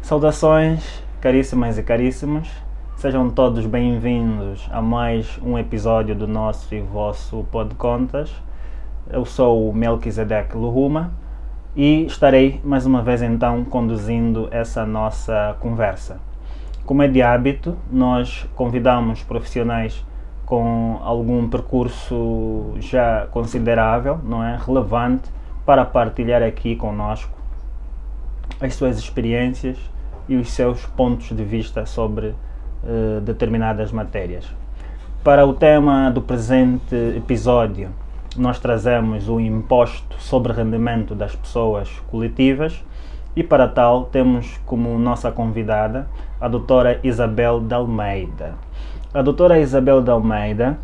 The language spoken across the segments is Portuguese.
Saudações, caríssimas e caríssimos, sejam todos bem-vindos a mais um episódio do nosso e vosso Pod Contas. Eu sou o Melquisedeque Luhuma e estarei mais uma vez então conduzindo essa nossa conversa. Como é de hábito, nós convidamos profissionais com algum percurso já considerável, não é, relevante, para partilhar aqui conosco as suas experiências e os seus pontos de vista sobre determinadas matérias. Para o tema do presente episódio, nós trazemos o imposto sobre rendimento das pessoas coletivas e para tal temos como nossa convidada a doutora Isabel de Almeida. A doutora Isabel de Almeida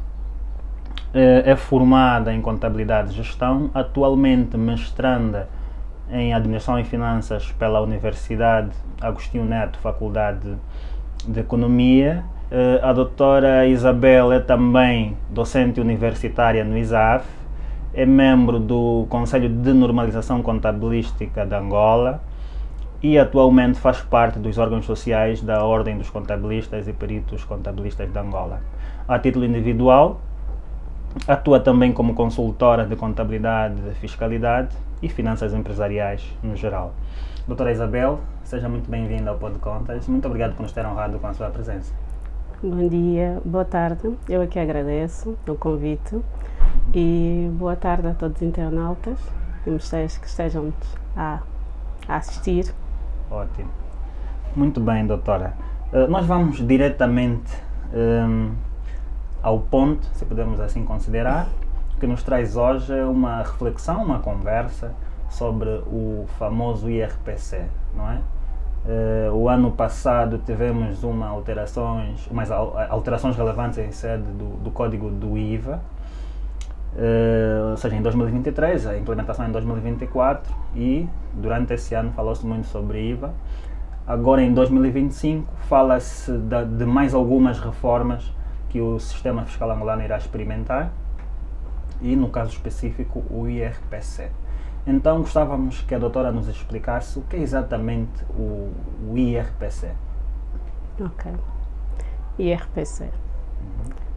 é formada em Contabilidade e Gestão, atualmente mestranda em Administração e Finanças pela Universidade Agostinho Neto, Faculdade de Economia. A doutora Isabel é também docente universitária no ISAF, é membro do Conselho de Normalização Contabilística de Angola e atualmente faz parte dos órgãos sociais da Ordem dos Contabilistas e Peritos Contabilistas de Angola. A título individual, atua também como consultora de contabilidade, fiscalidade e finanças empresariais no geral. Doutora Isabel, seja muito bem-vinda ao Pod Contas. Muito obrigado por nos ter honrado com a sua presença. Bom dia, boa tarde. Eu aqui agradeço o convite e boa tarde a todos os internautas e vocês que estejam a assistir. Ótimo. Muito bem, doutora. Nós vamos diretamente ao ponto, se podemos assim considerar, que nos traz hoje uma reflexão, uma conversa sobre o famoso IRPC, não é? O ano passado tivemos umas alterações relevantes em sede do código do IVA, ou seja, em 2023, a implementação em 2024 e durante esse ano falou-se muito sobre IVA. Agora em 2025 fala-se de mais algumas reformas que o sistema fiscal angolano irá experimentar e no caso específico o IRPC. Então gostávamos que a doutora nos explicasse o que é exatamente o IRPC. Ok. IRPC.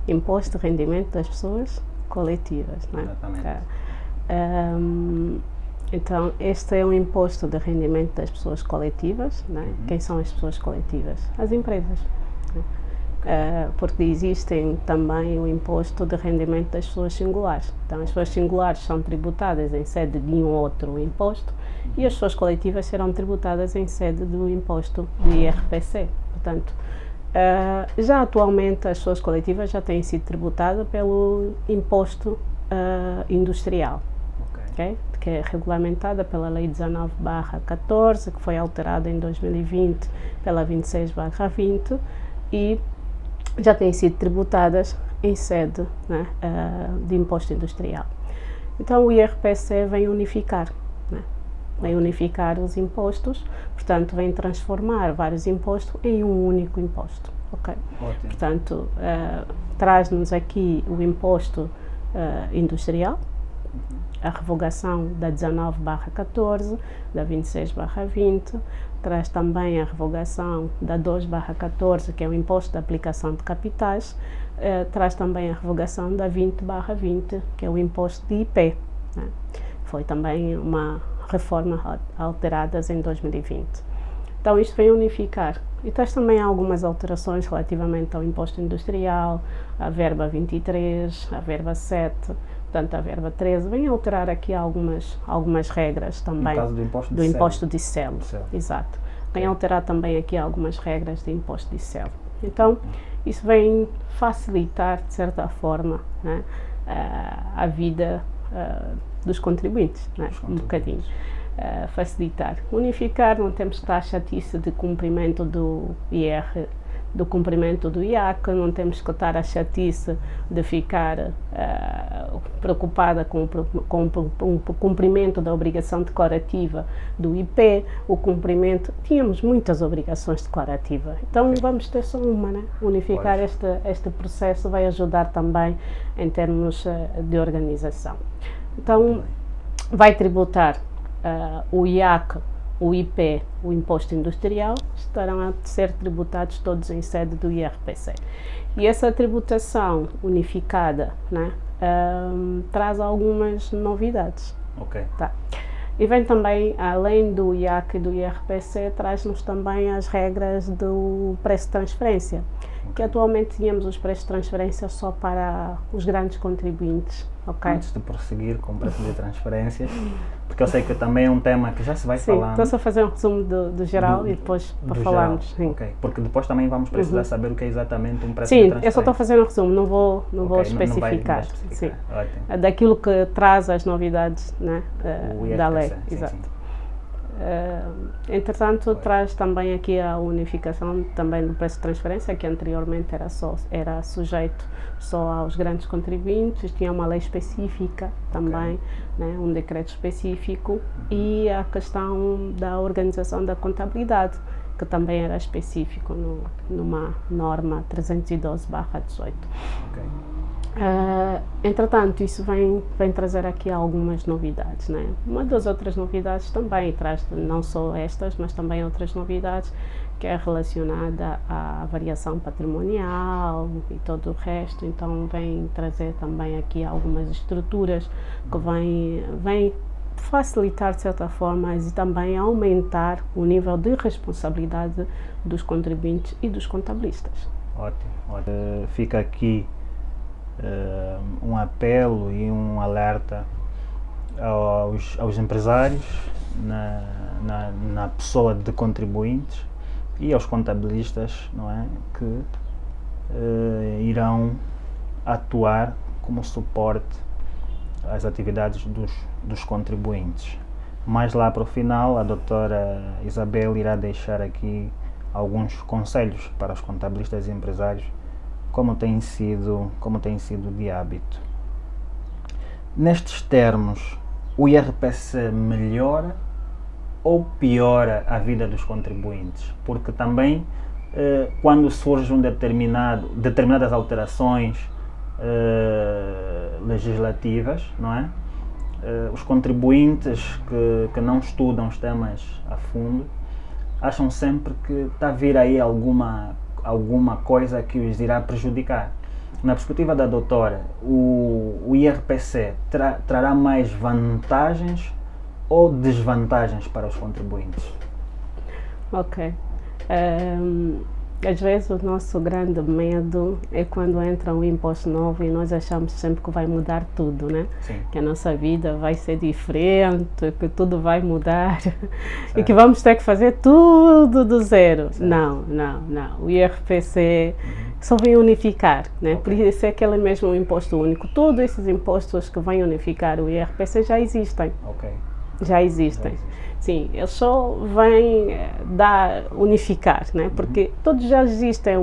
Imposto de Rendimento das Pessoas Coletivas, não é? Exatamente. Então, este é um imposto de rendimento das pessoas coletivas, não é? Quem são as pessoas coletivas? As empresas. Porque existem também o imposto de rendimento das pessoas singulares. Então, as pessoas singulares são tributadas em sede de um outro imposto e as pessoas coletivas serão tributadas em sede do imposto do IRPC. Portanto, já atualmente as pessoas coletivas já têm sido tributadas pelo imposto industrial, okay? Que é regulamentada pela Lei 19/14, que foi alterada em 2020 pela 26/20 e já têm sido tributadas em sede, né, de imposto industrial. Então o IRPC vem unificar, né, vem unificar os impostos, portanto vem transformar vários impostos em um único imposto. Okay? Ótimo. Portanto, traz-nos aqui o imposto industrial, a revogação da 19/14, da 26/20, traz também a revogação da 2/14, que é o imposto de aplicação de capitais, traz também a revogação da 20/20, que é o imposto de IP. Né? Foi também uma reforma alteradas em 2020. Então isto vem unificar. E traz também algumas alterações relativamente ao imposto industrial, a verba 23, a verba 7, portanto a verba 13, vem alterar aqui algumas regras também. No caso do imposto de selo. Exato. Vem alterar também aqui algumas regras de imposto de selo. Então, isso vem facilitar, de certa forma, né, a vida dos contribuintes, né, um bocadinho. Facilitar. Unificar, não temos que estar a chatice de cumprimento do IR, do cumprimento do IAC, não temos que estar a chatice de ficar preocupada com o cumprimento da obrigação declarativa do IP, o cumprimento, tínhamos muitas obrigações declarativas, então vamos ter só uma, né? Unificar este processo vai ajudar também em termos de organização. Então vai tributar o IAC o IP, o Imposto Industrial, estarão a ser tributados todos em sede do IRPC. E essa tributação unificada, né, traz algumas novidades. Ok. Tá. E vem também, além do IAC e do IRPC, traz-nos também as regras do preço de transferência, que atualmente tínhamos os preços de transferência só para os grandes contribuintes. Okay? Antes de prosseguir com o preço de transferências, porque eu sei que também é um tema que já se vai falando. Estou só a fazer um resumo do geral e depois para falarmos. Sim. Ok, porque depois também vamos precisar saber o que é exatamente um preço de transferência. Sim, eu só estou a fazer um resumo, não vou especificar. Não vai sim. Ótimo. Daquilo que traz as novidades, né, da lei. Sim, exato. Sim. Entretanto, traz também aqui a unificação também do preço de transferência, que anteriormente era sujeito só aos grandes contribuintes, tinha uma lei específica também, né, um decreto específico, e a questão da organização da contabilidade, que também era específico numa norma 312/18. Entretanto, isso vem trazer aqui algumas novidades, né? Uma das outras novidades também traz não só estas, mas também outras novidades, que é relacionada à variação patrimonial e todo o resto. Então vem trazer também aqui algumas estruturas que vem facilitar de certa forma e também aumentar o nível de responsabilidade dos contribuintes e dos contabilistas. Ótimo. Fica aqui um apelo e um alerta aos empresários na pessoa de contribuintes e aos contabilistas, não é, que irão atuar como suporte às atividades dos contribuintes. Mais lá para o final, a doutora Isabel irá deixar aqui alguns conselhos para os contabilistas e empresários, como tem sido de hábito. Nestes termos, o IRPC melhora ou piora a vida dos contribuintes? Porque também, quando surgem determinadas alterações legislativas, não é? Os contribuintes que não estudam os temas a fundo acham sempre que está a vir aí alguma coisa que os irá prejudicar. Na perspectiva da doutora, o IRPC trará mais vantagens ou desvantagens para os contribuintes? Ok. Às vezes o nosso grande medo é quando entra um imposto novo e nós achamos sempre que vai mudar tudo, né? Sim. Que a nossa vida vai ser diferente, que tudo vai mudar e que vamos ter que fazer tudo do zero. Certo. Não. O IRPC só vem unificar, né? Por isso é que ele é mesmo um imposto único. Todos esses impostos que vêm unificar o IRPC já existem. Já existem. Sim, eles só vêm unificar, né? Porque todos já existem,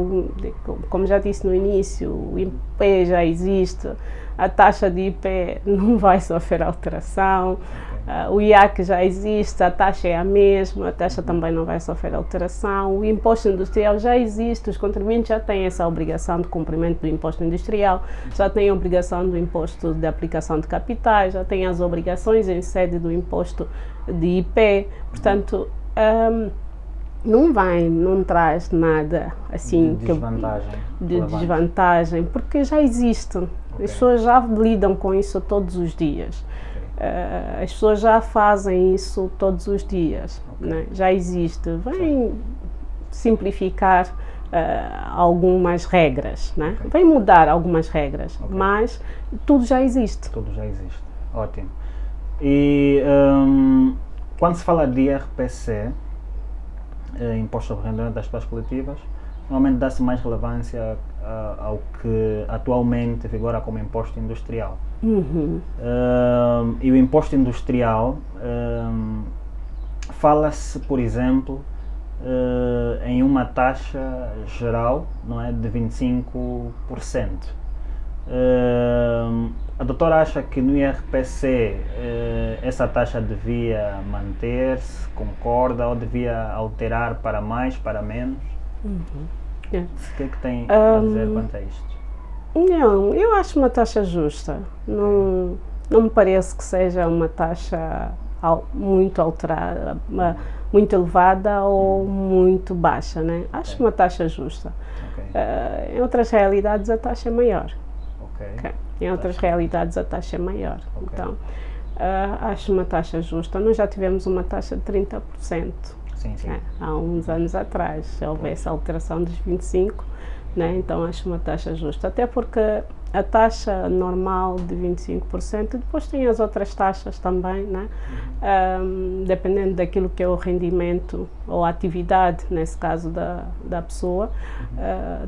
como já disse no início, o IP já existe, a taxa de IP não vai sofrer alteração, o IAC já existe, a taxa é a mesma, a taxa também não vai sofrer alteração, o imposto industrial já existe, os contribuintes já têm essa obrigação de cumprimento do imposto industrial, já têm a obrigação do imposto de aplicação de capitais, já têm as obrigações em sede do imposto de IP, portanto, não traz nada assim de desvantagem, porque já existe. As pessoas já lidam com isso todos os dias. As pessoas já fazem isso todos os dias, né? Já existe. Vem simplificar algumas regras, né? Vem mudar algumas regras, mas tudo já existe. Ótimo. E quando se fala de IRPC, Imposto sobre Rendimento das Pessoas Coletivas, normalmente dá-se mais relevância ao que atualmente vigora como imposto industrial. E o imposto industrial, fala-se, por exemplo, em uma taxa geral, não é, de 25%. A doutora acha que no IRPC essa taxa devia manter-se, concorda, ou devia alterar para mais, para menos? O que é que tem a dizer quanto a isto? Não, eu acho uma taxa justa. Não me parece que seja uma taxa muito alterada, muito elevada ou muito baixa, né? Acho uma taxa justa. Em outras realidades a taxa é maior. Em outras realidades a taxa é maior. Então, acho uma taxa justa. Nós já tivemos uma taxa de 30%. Sim. Há uns anos atrás, se houvesse a alteração dos 25%, né? Então acho uma taxa justa. Até porque a taxa normal de 25%, depois tem as outras taxas também, né? Dependendo daquilo que é o rendimento ou a atividade, nesse caso da pessoa,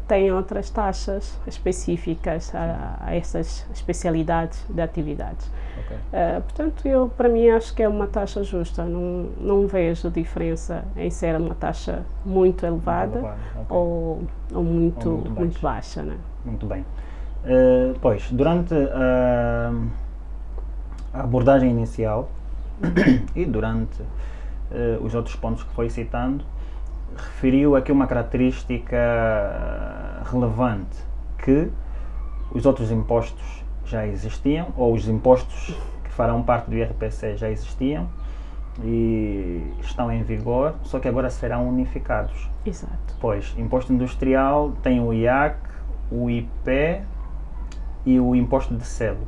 tem outras taxas específicas a essas especialidades de atividades. Portanto, para mim, acho que é uma taxa justa. Não vejo diferença em ser uma taxa muito elevada ou muito baixa, né? Muito bem. Pois, durante a abordagem inicial e durante os outros pontos que foi citando, referiu aqui uma característica relevante, que os outros impostos já existiam, ou os impostos que farão parte do IRPC já existiam e estão em vigor, só que agora serão unificados. Exato. Pois, imposto industrial tem o IAC, o IP e o imposto de selo.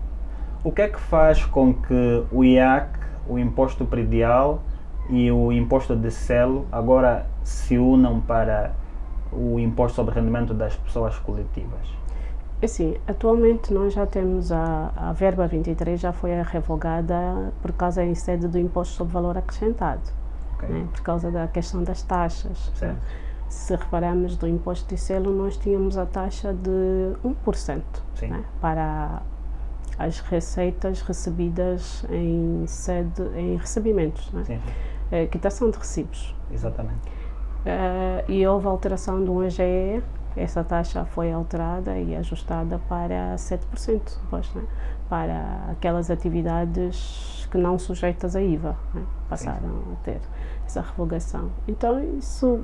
O que é que faz com que o IAC, o imposto predial e o imposto de selo agora se unam para o imposto sobre rendimento das pessoas coletivas? Assim, atualmente nós já temos a verba 23, já foi revogada por causa em sede do imposto sobre valor acrescentado, né? Por causa da questão das taxas. Né? Se repararmos do imposto de selo, nós tínhamos a taxa de 1%, né? Para as receitas recebidas em recebimentos, né? Quitação de recibos. Exatamente. E houve alteração do EGE, essa taxa foi alterada e ajustada para 7%, depois, né? Para aquelas atividades que não sujeitas a IVA, né? Passaram a ter essa revogação. Então isso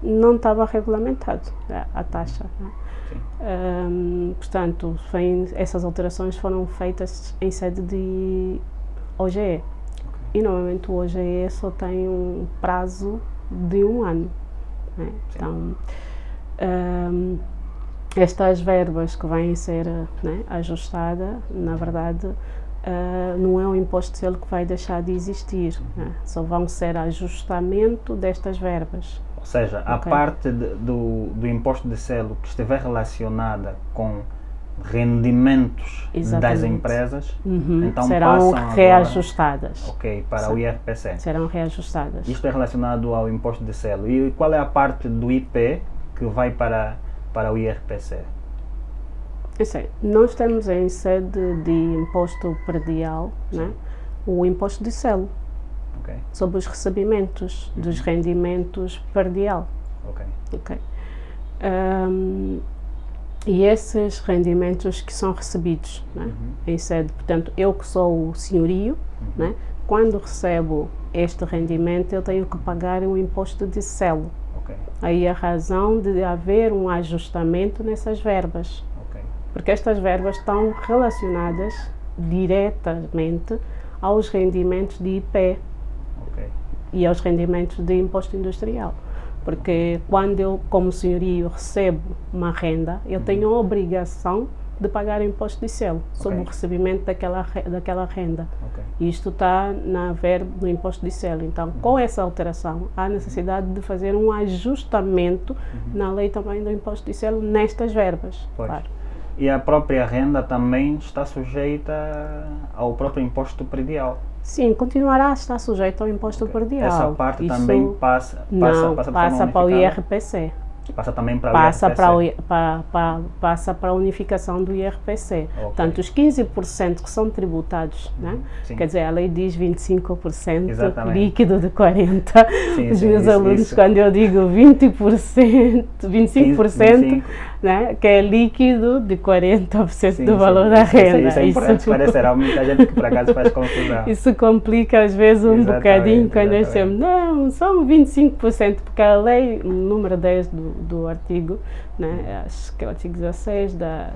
não estava regulamentado, a taxa, né? Portanto, essas alterações foram feitas em sede de OGE. E normalmente o OGE só tem um prazo de 1 ano, né? Então, estas verbas que vêm ser, né, ajustadas, na verdade, não é um imposto de selo que vai deixar de existir, né? Só vão ser ajustamento destas verbas. Ou seja, a parte do imposto de selo que estiver relacionada com rendimentos das empresas, então serão reajustadas. Agora, para o IRPC. Serão reajustadas. Isto é relacionado ao imposto de selo. E qual é a parte do IP que vai para o IRPC? Nós temos em sede de imposto predial, né, o imposto de selo, sobre os recebimentos dos rendimentos predial. E esses rendimentos que são recebidos, né, em sede, portanto, eu que sou o senhorio, né, quando recebo este rendimento, eu tenho que pagar um imposto de selo. Aí a razão de haver um ajustamento nessas verbas, porque estas verbas estão relacionadas diretamente aos rendimentos de IP e aos rendimentos de imposto industrial. Porque quando eu, como senhorio, recebo uma renda, eu tenho a obrigação de pagar o imposto de selo sobre o recebimento daquela renda. E isto está na verba do imposto de selo. Então, com essa alteração, há necessidade de fazer um ajustamento na lei também do imposto de selo nestas verbas. Claro. E a própria renda também está sujeita ao próprio imposto predial? Sim, continuará a estar sujeito ao imposto predial. Essa parte também passa para o IRPC. Passa também para o IRPC? Passa para a unificação do IRPC. Portanto, os 15% que são tributados, né? Quer dizer, a lei diz 25%, líquido de 40%. Os meus alunos, quando eu digo 20%, 25%, né? Que é líquido de 40% Sim, do valor sim. da Isso renda. é importante esclarecer. Há muita gente que por acaso faz confusão. Isso complica às vezes um Exatamente, bocadinho quando nós exatamente. dizemos, não, são 25%, porque a lei, o número 10 do artigo, né, acho que é o artigo 16 da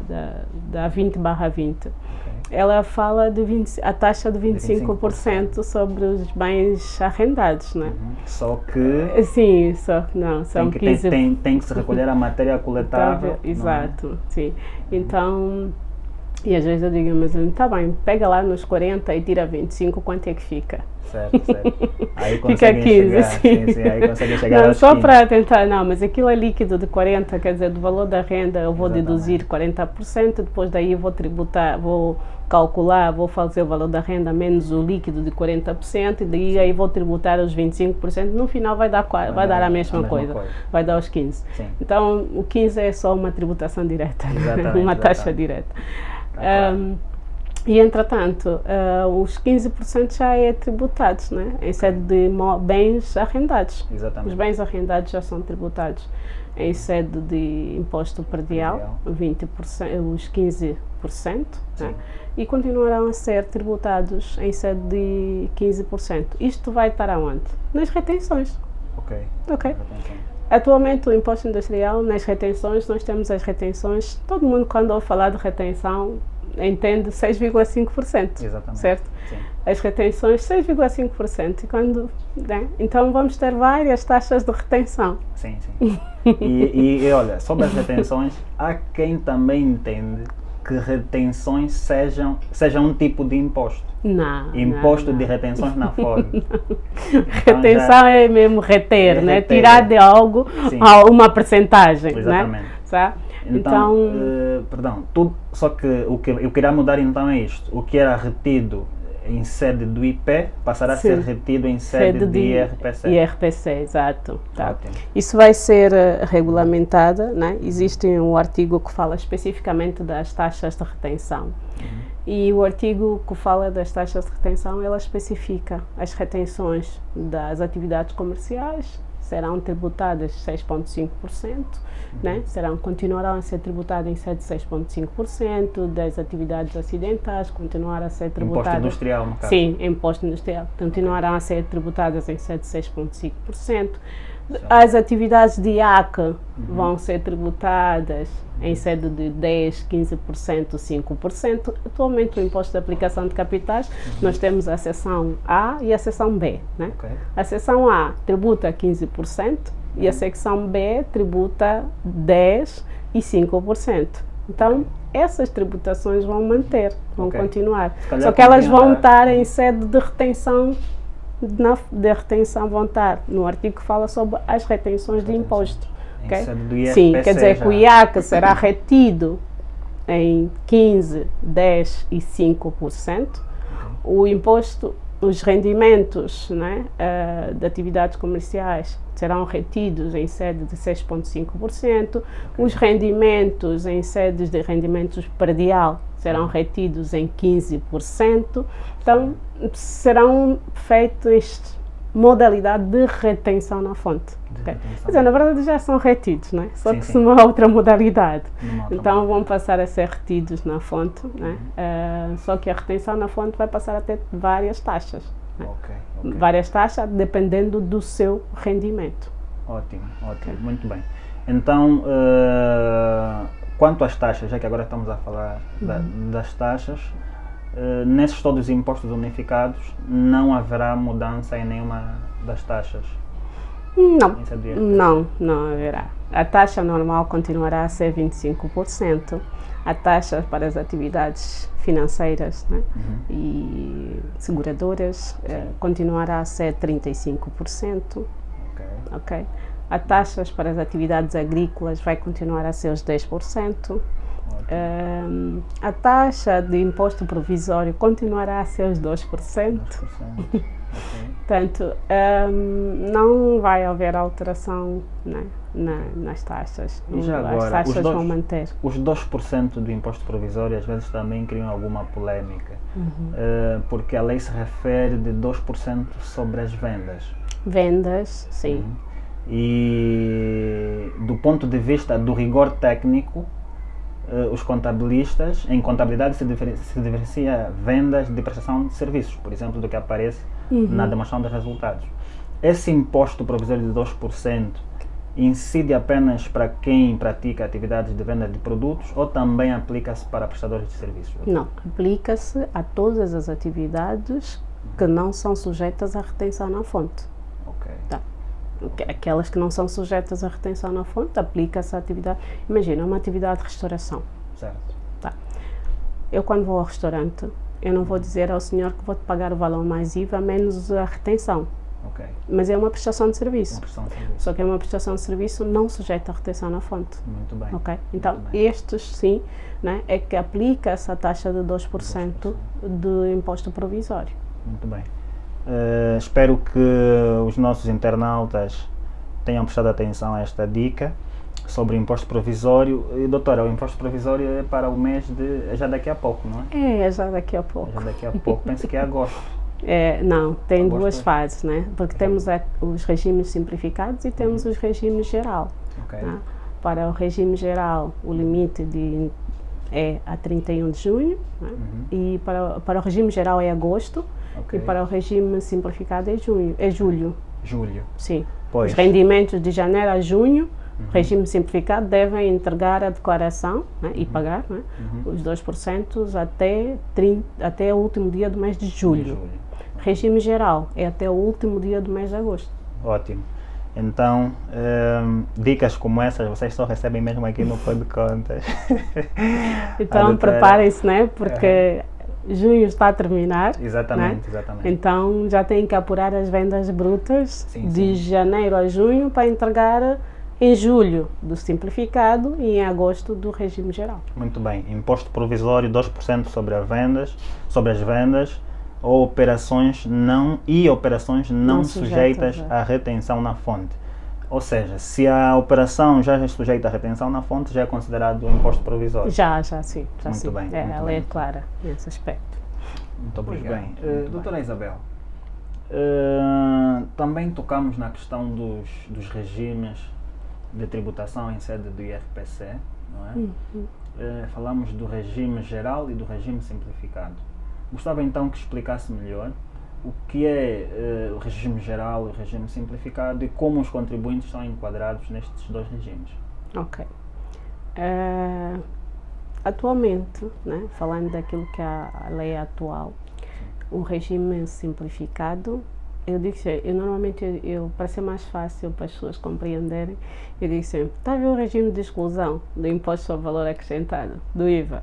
20/20, ela fala de a taxa de 25% sobre os bens arrendados, né? Só que Sim, só que não, são 15%. tem que se recolher a matéria coletável. Exato, sim. Então, e às vezes eu digo, mas está bem, pega lá nos 40 e tira 25, quanto é que fica? Certo. Aí Fica conseguem 15, chegar, sim. sim, aí conseguem chegar Não, aos só 15. para tentar, não, mas aquilo é líquido de 40, quer dizer, do valor da renda eu vou Exatamente. deduzir 40%, depois daí eu vou tributar, vou calcular, vou fazer o valor da renda menos o líquido de 40% e daí aí vou tributar os 25%, no final vai dar a mesma coisa, vai dar os 15%. Sim. Então o 15% é só uma tributação direta, uma taxa direta. Claro. E entretanto, os 15% já é tributados, né? Em sede de bens arrendados. Exatamente. Os bens arrendados já são tributados em sede de imposto predial, 20%, os 15%, né? E continuarão a ser tributados em sede de 15%. Isto vai estar aonde? Nas retenções. Ok. Atualmente o imposto industrial, nas retenções, nós temos as retenções, todo mundo quando ouve falar de retenção entende 6,5%, Exatamente. certo? Sim. As retenções 6,5%, e quando, né? Então vamos ter várias taxas de retenção. Sim. E olha, sobre as retenções, há quem também entende que retenções sejam um tipo de imposto. Não. Imposto de retenções na folha. Retenção é mesmo reter, né? reter. Tirar de algo uma percentagem, Exatamente. né? Sabe? Então, perdão, só que o que eu queria mudar então é isto. O que era retido em sede do IP passará a ser retido em sede de IRPC. IRPC, exato. Tá. Ótimo. Isso vai ser regulamentada, né? Existe um artigo que fala especificamente das taxas de retenção. E o artigo que fala das taxas de retenção, ela especifica as retenções das atividades comerciais, serão tributadas 6,5%, né? Continuarão a ser tributadas em sede de 6,5%, das atividades acidentais continuarão a ser tributadas... Imposto industrial, no caso. Sim, imposto industrial. Continuarão a ser tributadas em sede de 6,5%. As atividades de IAC vão ser tributadas em sede de 10%, 15%, 5%. Atualmente, o imposto de aplicação de capitais, nós temos a seção A e a seção B. Né? A seção A tributa 15% e a seção B tributa 10% e 5%. Então, essas tributações vão manter, vão continuar. Só que elas vão estar em sede de retenção. De retenção vão estar no artigo que fala sobre as retenções de imposto. Okay? Sim, quer dizer que o IAC será retido em 15%, 10% e 5%. O imposto, os rendimentos, né, de atividades comerciais serão retidos em sede de 6,5%. Os rendimentos em sedes de rendimentos predial serão retidos em 15%. Então, serão feitas modalidade de retenção na fonte. Quer dizer, na verdade já são retidos, né? Só que numa outra modalidade. Então vão passar a ser retidos na fonte, né? Só que a retenção na fonte vai passar a ter várias taxas. Né? Várias taxas dependendo do seu rendimento. Ótimo, muito bem. Então, quanto às taxas, já que agora estamos a falar das taxas, nesses todos os impostos unificados não haverá mudança em nenhuma das taxas? Não haverá. A taxa normal continuará a ser 25%. A taxa para as atividades financeiras, né, e seguradoras continuará a ser 35%. Okay. A taxas para as atividades agrícolas vai continuar a ser os 10%. A taxa de imposto provisório continuará a ser os 2%. Portanto, não vai haver alteração, né, nas taxas. E já agora, as taxas vão manter. Os 2% do imposto provisório às vezes também criam alguma polêmica, porque a lei se refere de 2% sobre as vendas. Vendas, sim. E do ponto de vista do rigor técnico, os contabilistas, em contabilidade se diferencia vendas de prestação de serviços, por exemplo, do que aparece na demonstração de resultados. Esse imposto provisório de 2% incide apenas para quem pratica atividades de venda de produtos ou também aplica-se para prestadores de serviços? Não, aplica-se a todas as atividades que não são sujeitas à retenção na fonte. Ok. Tá. Aquelas que não são sujeitas à retenção na fonte, aplica-se à atividade. Imagina, uma atividade de restauração. Certo. Tá. Eu, quando vou ao restaurante, eu não vou dizer ao senhor que vou-te pagar o valor mais IVA menos a retenção. Ok. Mas é uma prestação de serviço. Uma prestação de serviço. Só que é uma prestação de serviço não sujeita à retenção na fonte. Muito bem. Ok? Então, Muito bem. estes sim, né, é que aplica-se a taxa de 2% de imposto provisório. Muito bem. Espero que os nossos internautas tenham prestado atenção a esta dica sobre o imposto provisório. E, doutora, o imposto provisório é para o mês de... é já daqui a pouco, não é? É já daqui a pouco. É já daqui a pouco. Penso que é agosto. Não, tem Agosto duas é? fases, né? Porque temos os regimes simplificados e temos os regimes geral. Ok. Né? Para o regime geral, o limite é a 31 de junho, né? E para o regime geral é agosto, Ok. e para o regime simplificado é julho. Julho. Sim. Pois. Os rendimentos de janeiro a junho, regime simplificado, devem entregar a declaração, né, e pagar, né, os 2% até o último dia do mês de julho. Regime geral é até o último dia do mês de agosto. Ótimo. Então, dicas como essas vocês só recebem mesmo aqui no Pod Contas. Então, preparem-se, né, porque junho está a terminar. Exatamente, né? exatamente. Então, já têm que apurar as vendas brutas de janeiro a junho para entregar em julho do simplificado e em agosto do regime geral. Muito bem. Imposto provisório 2% sobre as vendas ou operações não sujeitas à retenção na fonte. Ou seja, se a operação já é sujeita à retenção na fonte, já é considerado um imposto provisório. Já sim. Já muito sim. Bem. A lei é clara nesse aspecto. Muito obrigado. Doutora Isabel, também tocamos na questão dos regimes de tributação em sede do IRPC, não é? Falamos do regime geral e do regime simplificado. Gostava então que explicasse melhor o que é o regime geral e o regime simplificado e como os contribuintes são enquadrados nestes dois regimes. Ok. Atualmente, né, falando daquilo que é a lei atual, o regime simplificado, eu digo sempre, normalmente, para ser mais fácil para as pessoas compreenderem, eu digo sempre, está a ver o regime de exclusão do imposto sobre valor acrescentado, do IVA,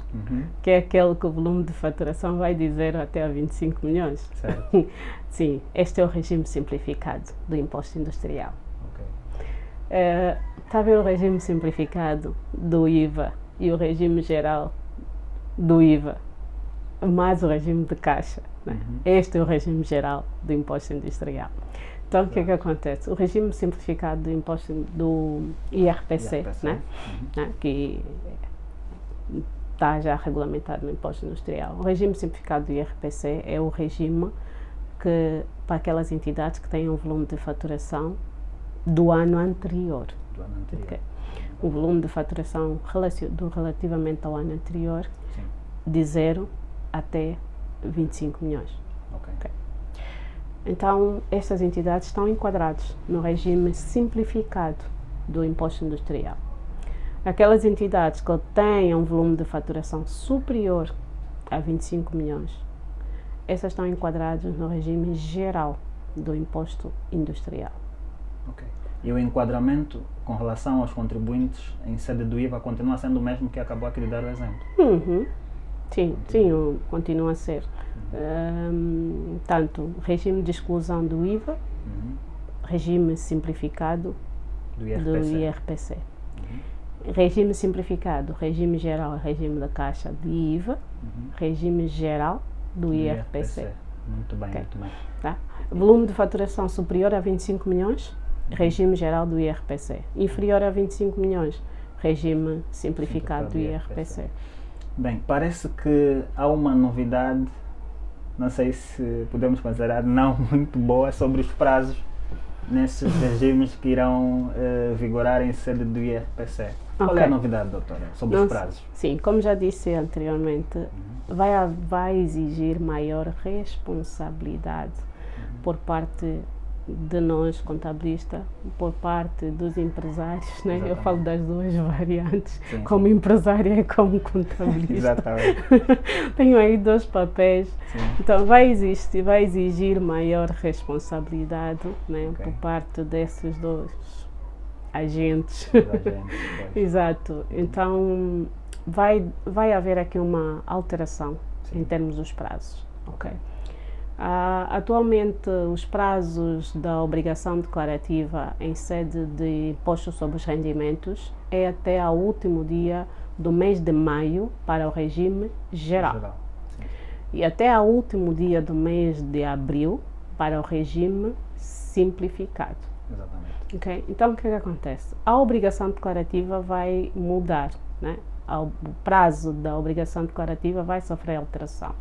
que é aquele que o volume de faturação vai de 0 até a 25 milhões? Certo. Sim, este é o regime simplificado do imposto industrial. Okay. Está a ver o regime simplificado do IVA e o regime geral do IVA, mais o regime de caixa. Este é o regime geral do imposto industrial. Então, o que é que acontece? O regime simplificado do imposto do IRPC, né? Que está já regulamentado no imposto industrial. O regime simplificado do IRPC é o regime que, para aquelas entidades que têm um volume de faturação do ano anterior. Okay. O volume de faturação relativamente ao ano anterior, de 0 até 25 milhões. Okay. Então, estas entidades estão enquadradas no regime simplificado do imposto industrial. Aquelas entidades que têm um volume de faturação superior a 25 milhões, essas estão enquadradas no regime geral do imposto industrial. Okay. E o enquadramento com relação aos contribuintes em sede do IVA continua sendo o mesmo que acabou aqui de dar o exemplo? Sim, continua a ser. Tanto regime de exclusão do IVA, regime simplificado do IRPC. Regime simplificado, regime geral, regime da caixa de IVA, regime geral do IRPC. Muito bem, muito bem. Tá? Volume de faturação superior a 25 milhões, regime geral do IRPC. Inferior a 25 milhões, regime simplificado do IRPC. Bem, parece que há uma novidade, não sei se podemos considerar não muito boa, sobre os prazos nesses regimes que irão vigorar em sede do IRPC. Qual é a novidade, doutora, sobre os prazos? Sim, como já disse anteriormente, vai exigir maior responsabilidade por parte de nós, contabilistas, por parte dos empresários, né? Eu falo das duas variantes, sim, como empresária e como contabilista. Exatamente. Tenho aí dois papéis, sim. Então vai exigir maior responsabilidade, né? Por parte desses dois agentes. Exato. Então vai haver aqui uma alteração, sim, em termos dos prazos. Ok. Atualmente, os prazos da obrigação declarativa em sede de imposto sobre os rendimentos é até ao último dia do mês de maio para o regime geral. E até ao último dia do mês de abril para o regime simplificado. Exatamente. Okay? Então, o que acontece? A obrigação declarativa vai mudar, né? O prazo da obrigação declarativa vai sofrer alteração.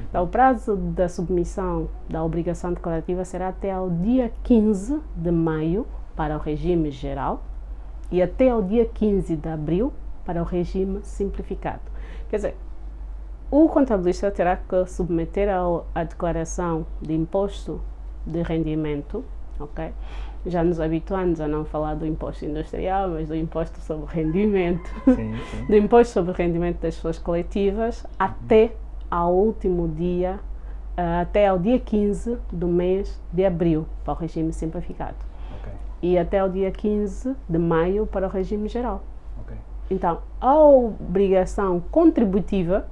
Então, o prazo da submissão da obrigação declarativa será até ao dia 15 de maio para o regime geral e até ao dia 15 de abril para o regime simplificado. Quer dizer, o contabilista terá que submeter a declaração de imposto de rendimento, ok? Já nos habituamos a não falar do imposto industrial, mas do imposto sobre o rendimento, sim, sim. Do imposto sobre o rendimento das pessoas coletivas, até ao último dia, até ao dia 15 do mês de abril, para o regime simplificado. Okay. E até ao dia 15 de maio para o regime geral. Okay. Então, a obrigação contributiva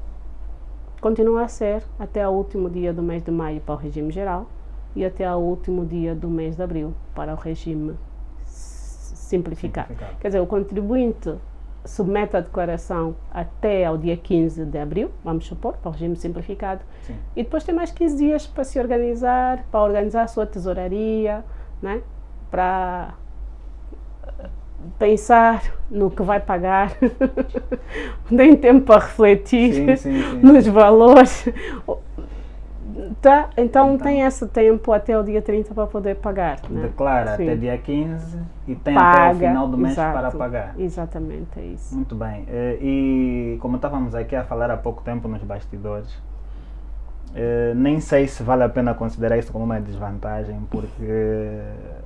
continua a ser até ao último dia do mês de maio para o regime geral, e até ao último dia do mês de abril para o regime simplificado. Quer dizer, o contribuinte submete a declaração até ao dia 15 de abril, vamos supor, para o regime simplificado, sim, e depois tem mais 15 dias para se organizar, para organizar a sua tesouraria, né? Para pensar no que vai pagar, tem tempo para refletir, sim, nos valores. Tá? Então tem esse tempo até o dia 30 para poder pagar. Né? Declara, sim, até dia 15 e tem até o final do mês, exato, para pagar. Exatamente, é isso. Muito bem. E como estávamos aqui a falar há pouco tempo nos bastidores, nem sei se vale a pena considerar isso como uma desvantagem, porque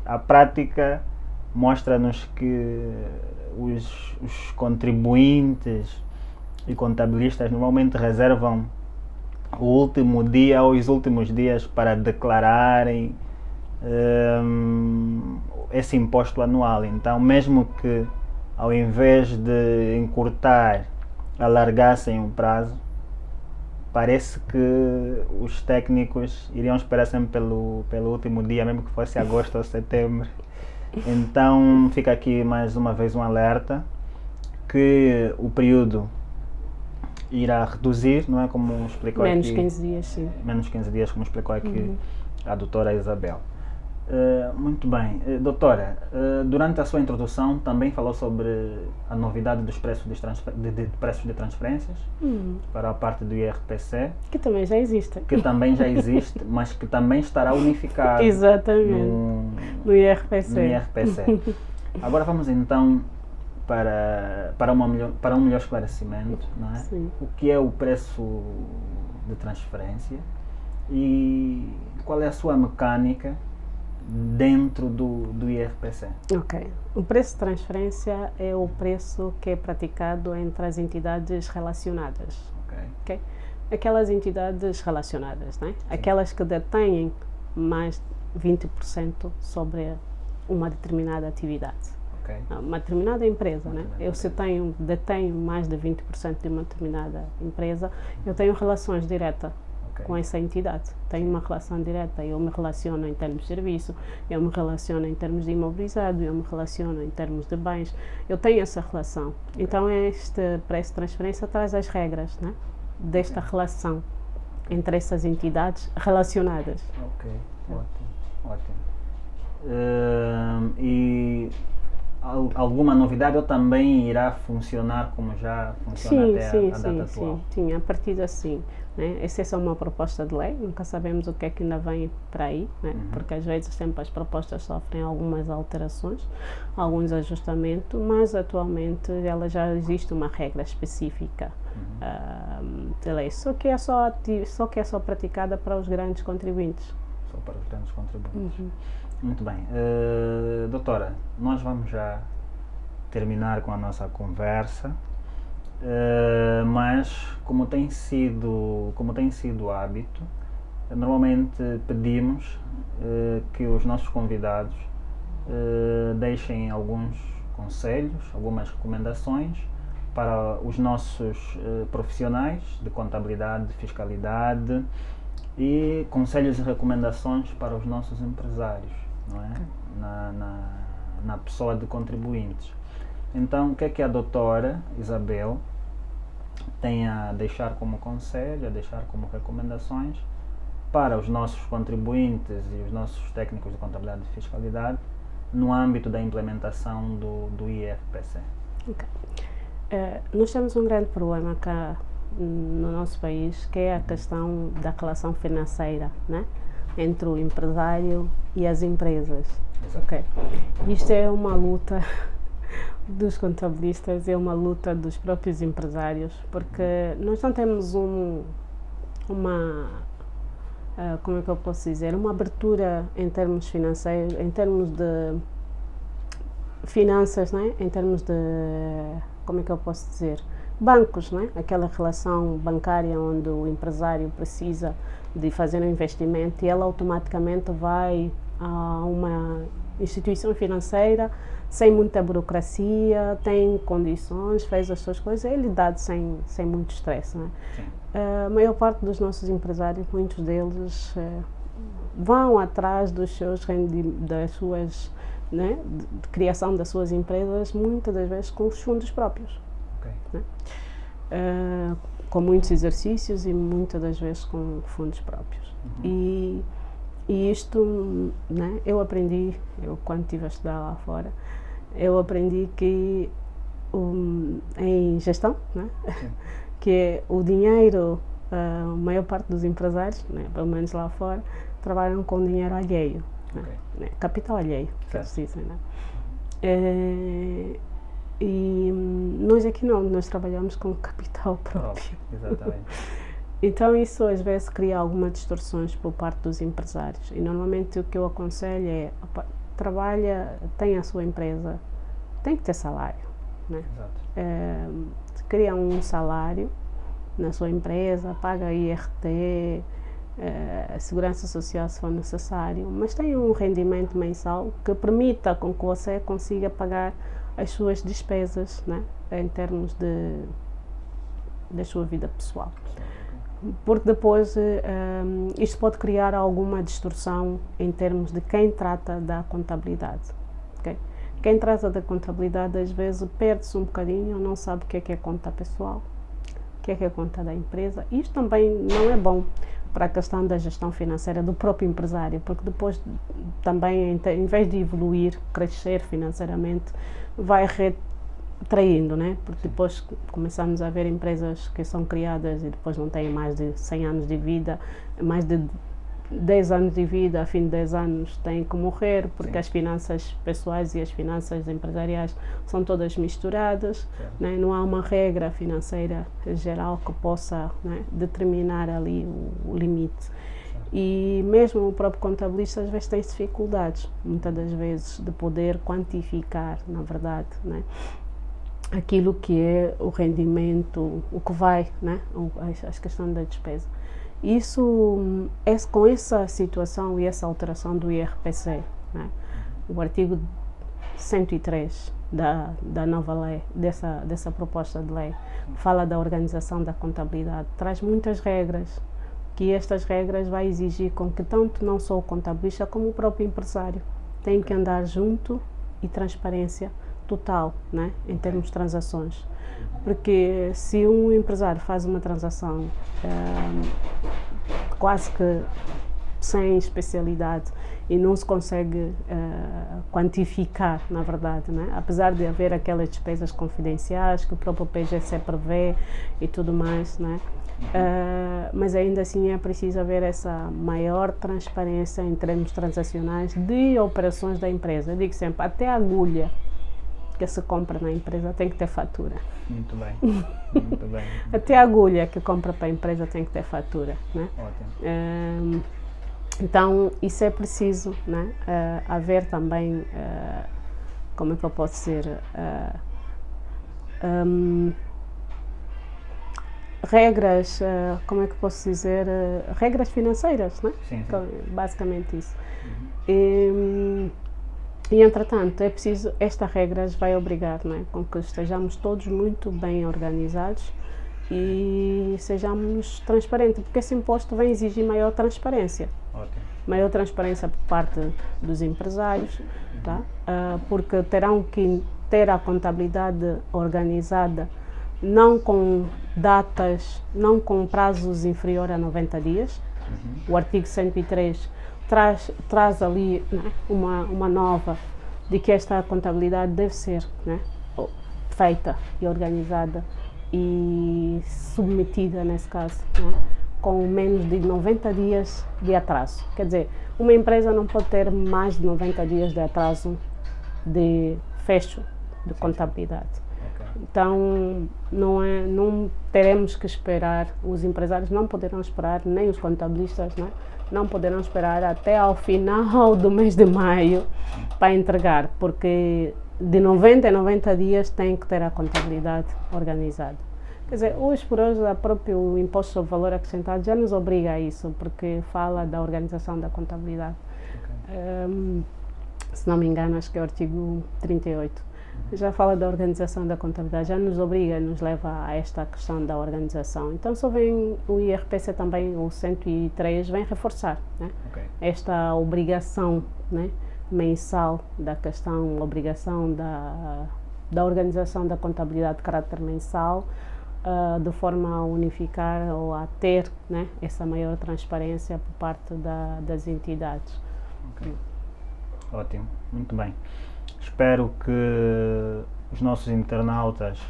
a prática mostra-nos que os contribuintes e contabilistas normalmente reservam o último dia ou os últimos dias para declararem esse imposto anual. Então, mesmo que ao invés de encurtar, alargassem o prazo, parece que os técnicos iriam esperar sempre pelo último dia, mesmo que fosse agosto ou setembro. Então, fica aqui mais uma vez um alerta que o período irá reduzir, não é, como explicou menos aqui. Menos 15 dias, sim. Menos 15 dias, como explicou aqui a doutora Isabel. Muito bem. Doutora, durante a sua introdução também falou sobre a novidade dos preços de transferências para a parte do IRPC. Que também já existe. Que também já existe, mas que também estará unificado. Exatamente. No IRPC. No IRPC. Agora vamos então para um melhor esclarecimento, não é? Sim. O que é o preço de transferência e qual é a sua mecânica dentro do IRPC? Ok. O preço de transferência é o preço que é praticado entre as entidades relacionadas. Ok? Aquelas entidades relacionadas, né? Aquelas que detêm mais de 20% sobre uma determinada atividade. Uma determinada empresa, né? Eu se detenho mais de 20% de uma determinada empresa, eu tenho relações diretas com essa entidade. Tenho uma relação direta, eu me relaciono em termos de serviço, eu me relaciono em termos de imobilizado, eu me relaciono em termos de bens, eu tenho essa relação. Então este preço de transferência traz as regras, né? Desta relação entre essas entidades relacionadas. Ok, ótimo. E alguma novidade ou também irá funcionar como já funciona até a data atual? Sim, a partir assim. Né? Essa é só uma proposta de lei, nunca sabemos o que é que ainda vem para aí, né? Porque às vezes sempre as propostas sofrem algumas alterações, alguns ajustamentos, mas atualmente ela já existe uma regra específica de lei, só que é só praticada para os grandes contribuintes. Só para os grandes contribuintes. Muito bem. Doutora, nós vamos já terminar com a nossa conversa. Mas como tem sido hábito, normalmente pedimos que os nossos convidados deixem alguns conselhos, algumas recomendações para os nossos profissionais de contabilidade, de fiscalidade e conselhos e recomendações para os nossos empresários, não é? Na pessoa de contribuintes. Então, o que é que a doutora Isabel tem a deixar como conselho, a deixar como recomendações para os nossos contribuintes e os nossos técnicos de contabilidade e fiscalidade no âmbito da implementação do IFPC? Okay. Nós temos um grande problema cá no nosso país, que é a questão da relação financeira, né? Entre o empresário e as empresas. Okay. Isto é uma luta dos contabilistas, é uma luta dos próprios empresários, porque nós não temos como é que eu posso dizer, uma abertura em termos financeiros, em termos de finanças, né? Em termos de, como é que eu posso dizer, bancos, né? Aquela relação bancária onde o empresário precisa de fazer um investimento e ela automaticamente vai a uma instituição financeira sem muita burocracia, tem condições, faz as suas coisas, é lidado sem muito estresse. Né? A maior parte dos nossos empresários, muitos deles vão atrás das suas, né, de criação das suas empresas, muitas das vezes com os fundos próprios. Né? Com muitos exercícios e muitas das vezes com fundos próprios. E isto, né, eu quando estive a estudar lá fora, eu aprendi que em gestão, né, que é o dinheiro, a maior parte dos empresários, né, pelo menos lá fora, trabalham com dinheiro alheio, né, capital alheio, que eles dizem. Né? E nós aqui não, nós trabalhamos com capital próprio. Exatamente. Então isso às vezes cria algumas distorções por parte dos empresários e normalmente o que eu aconselho é, tenha a sua empresa, tem que ter salário, né? Cria um salário na sua empresa, paga IRT, segurança social se for necessário, mas tenha um rendimento mensal que permita com que você consiga pagar as suas despesas, né? Em termos da sua vida pessoal. Porque depois isto pode criar alguma distorção em termos de quem trata da contabilidade. Okay? Quem trata da contabilidade às vezes perde-se um bocadinho, não sabe o que é conta pessoal, o que é conta da empresa. Isto também não é bom para a questão da gestão financeira do próprio empresário, porque depois também, em vez de evoluir, crescer financeiramente, vai retraindo, né? Porque depois começamos a ver empresas que são criadas e depois não têm mais de 100 anos de vida, mais de 10 anos de vida, a fim de 10 anos têm que morrer, porque as finanças pessoais e as finanças empresariais são todas misturadas, né? Não há uma regra financeira geral que possa, né, determinar ali o limite. E mesmo o próprio contabilista às vezes tem dificuldades, muitas das vezes, de poder quantificar, na verdade, né, aquilo que é o rendimento, o que vai, né, as questões da despesa. Isso, com essa situação e essa alteração do IRPC, né, o artigo 103 da nova lei, dessa proposta de lei, fala da organização da contabilidade, traz muitas regras, que estas regras vai exigir com que tanto não só o contabilista como o próprio empresário tem que andar junto e transparência total, né, em termos de transações. Porque se um empresário faz uma transação quase que sem especialidade e não se consegue quantificar, na verdade, né? Apesar de haver aquelas despesas confidenciais que o próprio PGC prevê e tudo mais, né? Mas ainda assim é preciso haver essa maior transparência em termos transacionais de operações da empresa. Eu digo sempre, até a agulha que se compra na empresa tem que ter fatura. Muito bem, muito bem. Até a agulha que compra para a empresa tem que ter fatura, né? Ótimo. Então, isso é preciso, né? Haver também, como é que eu posso dizer, regras, como é que posso dizer, regras financeiras, né? Sim. Basicamente isso. E entretanto, é preciso, estas regras vai obrigar, né, com que estejamos todos muito bem organizados e sejamos transparentes, porque esse imposto vai exigir maior transparência. Ótimo. Maior transparência por parte dos empresários, tá? Porque terão que ter a contabilidade organizada, não com datas, não com prazos inferior a 90 dias. O artigo 103 traz ali, né, uma nova de que esta contabilidade deve ser, né, feita e organizada e submetida, nesse caso, né, com menos de 90 dias de atraso. Quer dizer, uma empresa não pode ter mais de 90 dias de atraso de fecho de contabilidade. Então, não teremos que esperar, os empresários não poderão esperar, nem os contabilistas, né? Não poderão esperar até ao final do mês de maio para entregar, porque de 90 a 90 dias tem que ter a contabilidade organizada. Quer dizer, hoje por hoje o próprio Imposto sobre Valor Acrescentado já nos obriga a isso, porque fala da organização da contabilidade. Se não me engano, acho que é o artigo 38. Já fala da organização da contabilidade, já nos obriga, nos leva a esta questão da organização. Então só vem o IRPC também, o 103, vem reforçar, né, esta obrigação, né, mensal da questão, obrigação da organização da contabilidade de caráter mensal, de forma a unificar ou a ter, né, essa maior transparência por parte das entidades. Ótimo, muito bem. Espero que os nossos internautas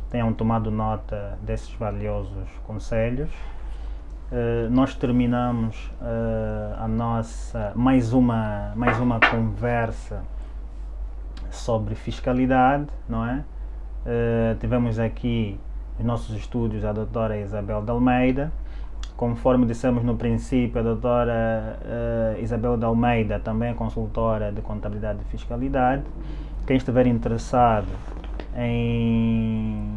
tenham tomado nota desses valiosos conselhos. Nós terminamos a nossa mais uma conversa sobre fiscalidade, não é? Tivemos aqui nos nossos estúdios a doutora Isabel de Almeida. Conforme dissemos no princípio, a doutora Isabel de Almeida também é consultora de contabilidade e fiscalidade. Quem estiver interessado em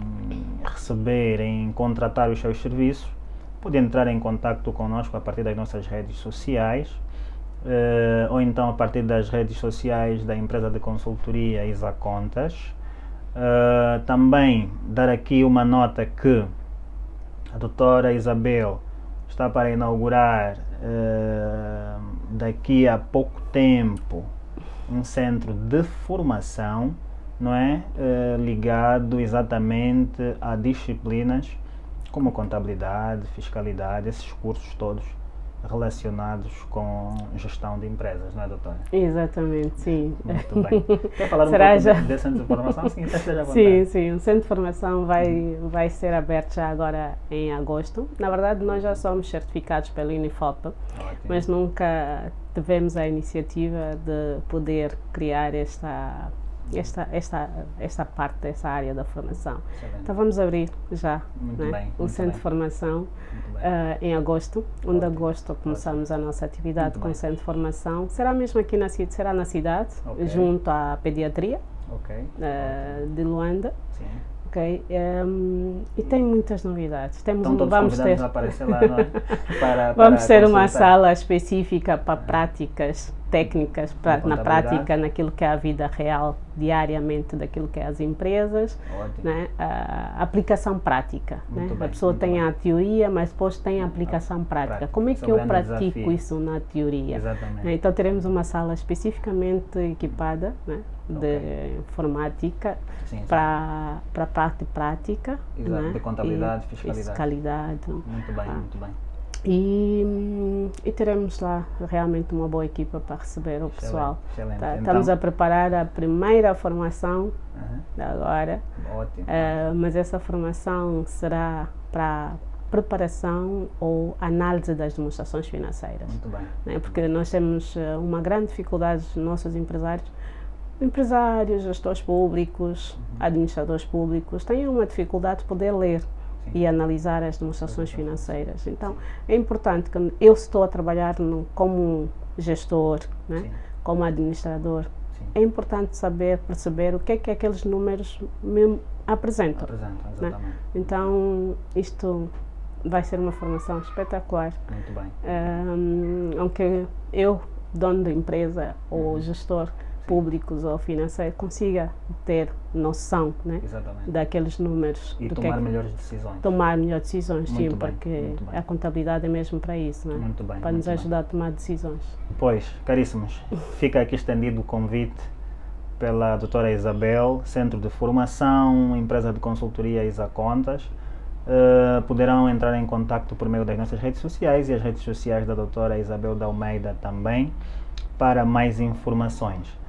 receber, em contratar os seus serviços, pode entrar em contato conosco a partir das nossas redes sociais, ou então a partir das redes sociais da empresa de consultoria Isa Contas. Também dar aqui uma nota que a doutora Isabel está para inaugurar daqui a pouco tempo um centro de formação, não é? Ligado exatamente a disciplinas como contabilidade, fiscalidade, esses cursos todos relacionados com gestão de empresas, não é, doutora? Exatamente, sim. Muito bem. Quer falar desse centro de formação? Sim, esteja à Sim, vontade. sim. O centro de formação vai ser aberto já agora em agosto. Na verdade, nós já somos certificados pelo Unifop, mas nunca tivemos a iniciativa de poder criar esta parte, essa área da formação. Excelente. Então vamos abrir já, Muito né, bem, o muito centro bem. de formação em agosto. 1 de agosto começamos a nossa atividade Muito com o bem. centro de formação. Será mesmo aqui será na cidade, Ok. junto à pediatria de Luanda. Sim. Ok, e tem muitas novidades. Estão todos vamos convidados ter, a aparecer lá, não é? Para vamos ter uma consultar. sala específica para práticas técnicas, na contabilidade. prática, naquilo que é a vida real, diariamente, daquilo que é as empresas, Ótimo. né? A aplicação prática. Né? Muito bem, A pessoa muito tem bem. a teoria, mas depois tem a aplicação prática. prática. Como é Esse que é o eu grande pratico desafio. isso na teoria? Exatamente. Então teremos uma sala especificamente equipada, né, de informática Sim, sim. para a parte prática, Exato, né, de contabilidade, e fiscalidade. fiscalidade. Muito bem, muito bem. E teremos lá realmente uma boa equipa para receber o pessoal. Excelente. Tá, Então, estamos a preparar a primeira formação agora, ótimo. mas essa formação será para preparação ou análise das demonstrações financeiras. Muito bem. Né? Porque nós temos uma grande dificuldade dos nossos empresários, gestores públicos, administradores públicos, têm uma dificuldade de poder ler e analisar as demonstrações financeiras. Então, é importante que eu estou a trabalhar como gestor, né? Como administrador, é importante perceber o que é que aqueles números me apresentam. Exatamente. Né? Então, isto vai ser uma formação espetacular. Muito bem. Aunque eu, dono da empresa ou gestor públicos ou financeiro, consiga ter noção, né, daqueles números. E tomar melhores decisões. Tomar melhores decisões, sim, muito porque bem. a contabilidade é mesmo para isso, né? Muito bem. Para nos ajudar a tomar decisões. Pois, caríssimos, fica aqui estendido o convite pela doutora Isabel, Centro de Formação, Empresa de Consultoria Isa Contas. Poderão entrar em contato por meio das nossas redes sociais e as redes sociais da doutora Isabel de Almeida também, para mais informações.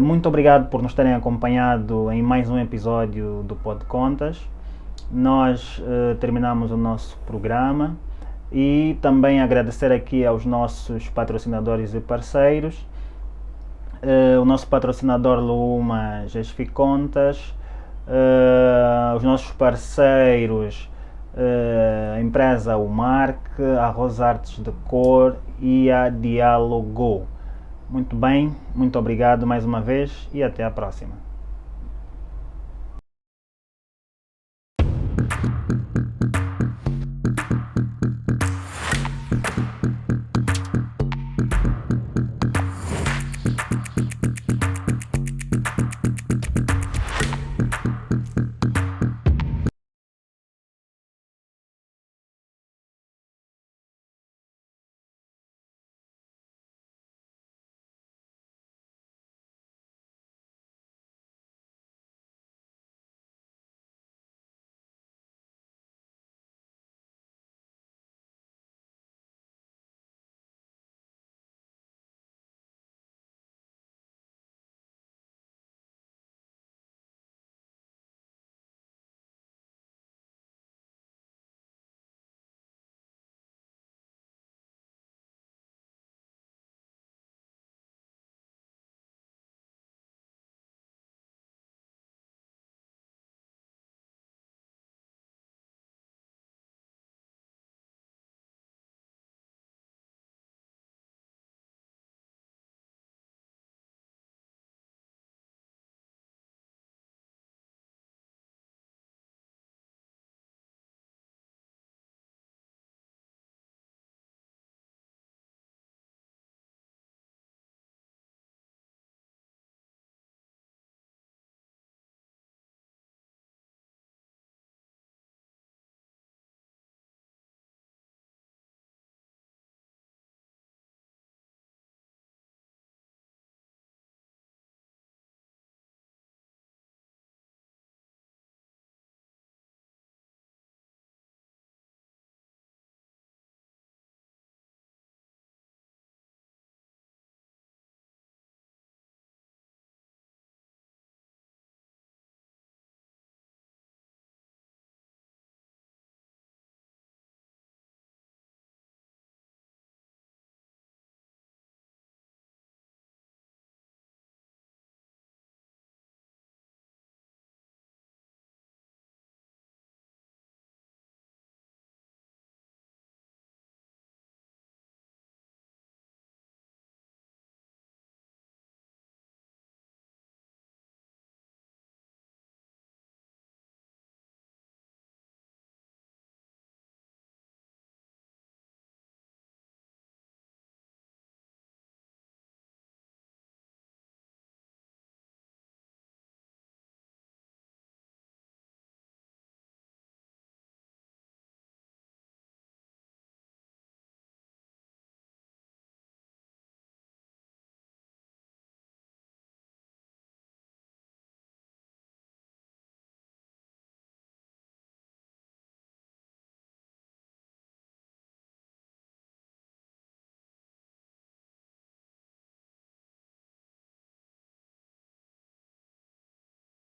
Muito obrigado por nos terem acompanhado em mais um episódio do Pod Contas. Nós terminamos o nosso programa e também agradecer aqui aos nossos patrocinadores e parceiros. O nosso patrocinador Luhuma Gesfi Contas, os nossos parceiros, a empresa Umark, a Rosartes de Cor e a Dialogo. Muito bem, muito obrigado mais uma vez e até a próxima.